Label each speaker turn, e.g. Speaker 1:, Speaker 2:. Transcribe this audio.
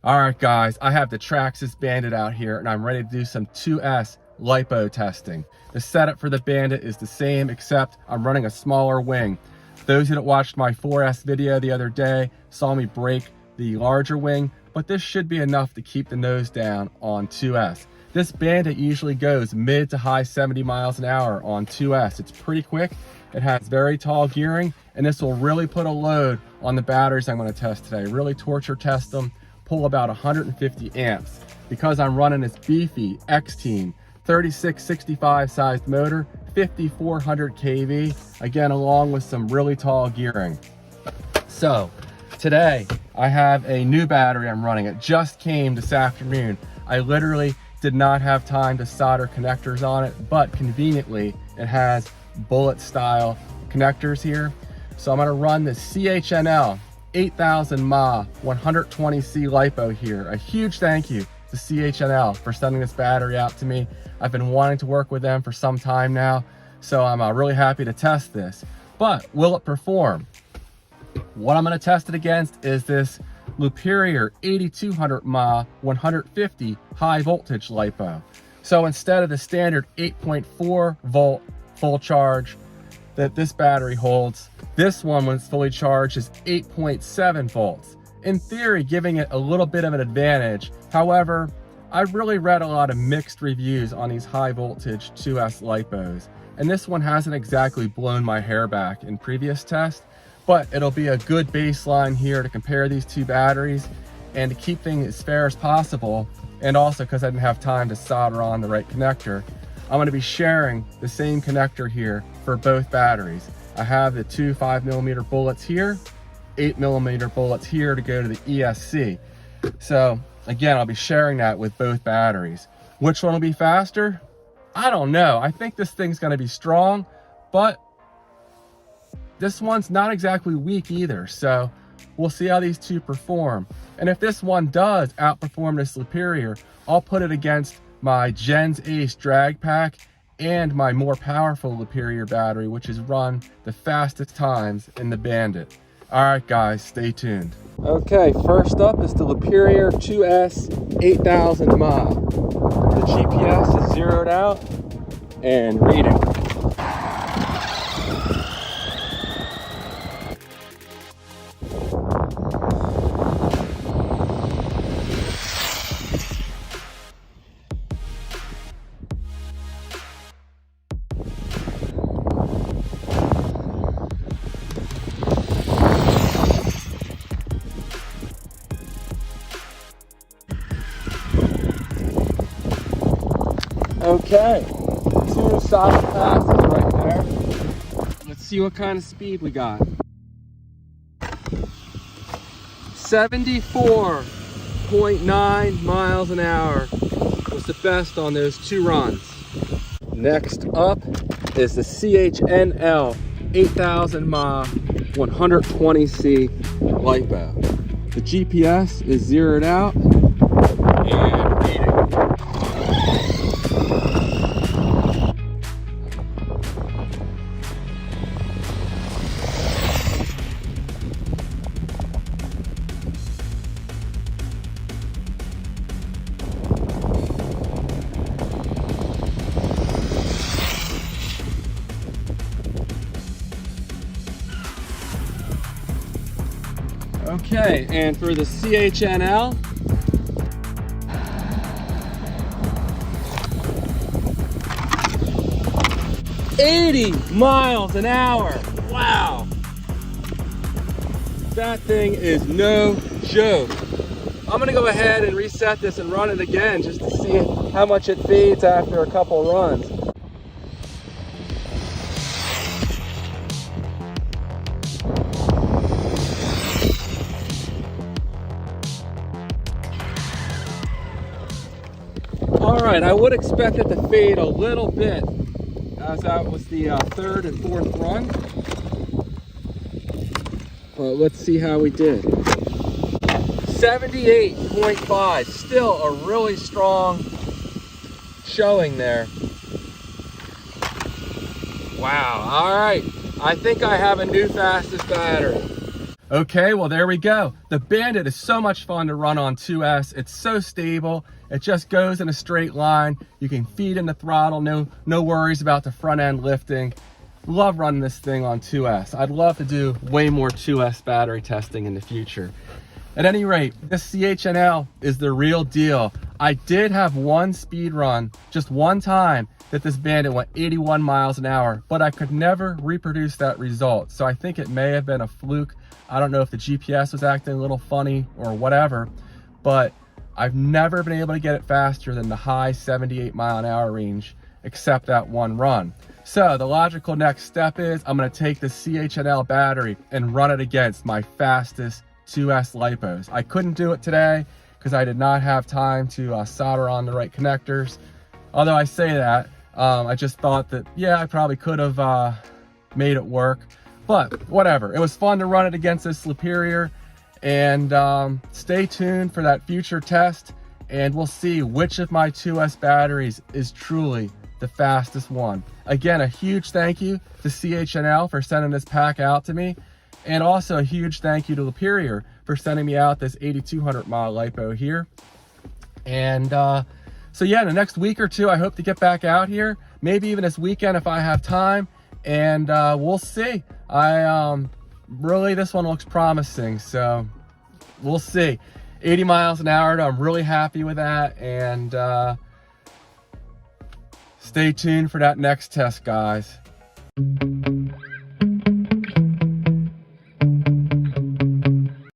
Speaker 1: All right, guys, I have the Traxxas Bandit out here, and I'm ready to do some 2S LIPO testing. The setup for the Bandit is the same, except I'm running a smaller wing. Those who watched my 4S video the other day saw me break the larger wing, but this should be enough to keep the nose down on 2S. This Bandit usually goes mid to high 70 miles an hour on 2S. It's pretty quick, it has very tall gearing, and this will really put a load on the batteries I'm going to test today. Really torture test them, pull about 150 amps. Because I'm running this beefy XTeam 3665 sized motor, 5400 kV, again along with some really tall gearing. So today I have a new battery I'm running. It just came this afternoon. I literally did not have time to solder connectors on it, but conveniently it has bullet style connectors here. So I'm going to run the CHNL 8000 mAh 120C LIPO here. A huge thank you to CHNL for sending this battery out to me. I've been wanting to work with them for some time now, so I'm really happy to test this. But will it perform? What I'm going to test it against is this Liperior 8200 mAh 150 high voltage LIPO. So instead of the standard 8.4 volt full charge that this battery holds, this one, when it's fully charged, is 8.7 volts. In theory, giving it a little bit of an advantage. However, I've really read a lot of mixed reviews on these high voltage 2S LIPOs, and this one hasn't exactly blown my hair back in previous tests, but it'll be a good baseline here to compare these two batteries and to keep things as fair as possible. And also, because I didn't have time to solder on the right connector, I'm going to be sharing the same connector here for both batteries. I have the two 5mm bullets here, 8mm bullets here to go to the ESC. So again, I'll be sharing that with both batteries. Which one will be faster? I don't know. I think this thing's going to be strong, but this one's not exactly weak either. So we'll see how these two perform. And if this one does outperform this Liperior, I'll put it against my Gens Ace drag pack and my more powerful Liperior battery, which is run the fastest times in the Bandit. All right, guys, stay tuned. Okay, first up is the Liperior 2S 8000 mAh. The GPS is zeroed out and reading. Okay, two solid passes right there. Let's see what kind of speed we got. 74.9 miles an hour was the best on those two runs. Next up is the CHNL 8000 mAh 120C LIPO. The GPS is zeroed out and reading. Okay, and for the CHNL, $80 miles an hour. Wow, that thing is no joke. I'm gonna go ahead and reset this and run it again just to see how much it fades after a couple runs. All right, I would expect it to fade a little bit, as that was the third and fourth run. But let's see how we did. 78.5, still a really strong showing there. Wow, all right. I think I have a new fastest battery. Okay, well there we go. The Bandit is so much fun to run on 2S. It's so stable. It just goes in a straight line. You can feed in the throttle, no worries about the front end lifting. Love running this thing on 2S. I'd love to do way more 2S battery testing in the future. At any rate, this CHNL is the real deal. I did have one speed run, just one time, that this Bandit went 81 miles an hour, but I could never reproduce that result. So I think it may have been a fluke. I don't know if the GPS was acting a little funny or whatever, but I've never been able to get it faster than the high 78 mile an hour range, except that one run. So the logical next step is I'm gonna take the CHNL battery and run it against my fastest 2S LIPOs. I couldn't do it today because I did not have time to solder on the right connectors. Although I say that, I just thought that, yeah, I probably could have made it work. But whatever, it was fun to run it against this Liperior, and stay tuned for that future test, and we'll see which of my 2S batteries is truly the fastest one. Again, a huge thank you to CHNL for sending this pack out to me, and also a huge thank you to Liperior for sending me out this 8200 mile LiPo here. And so yeah, in the next week or two, I hope to get back out here, maybe even this weekend if I have time, and we'll see. Really, this one looks promising, so we'll see. 80 miles an hour, I'm really happy with that, and stay tuned for that next test, guys.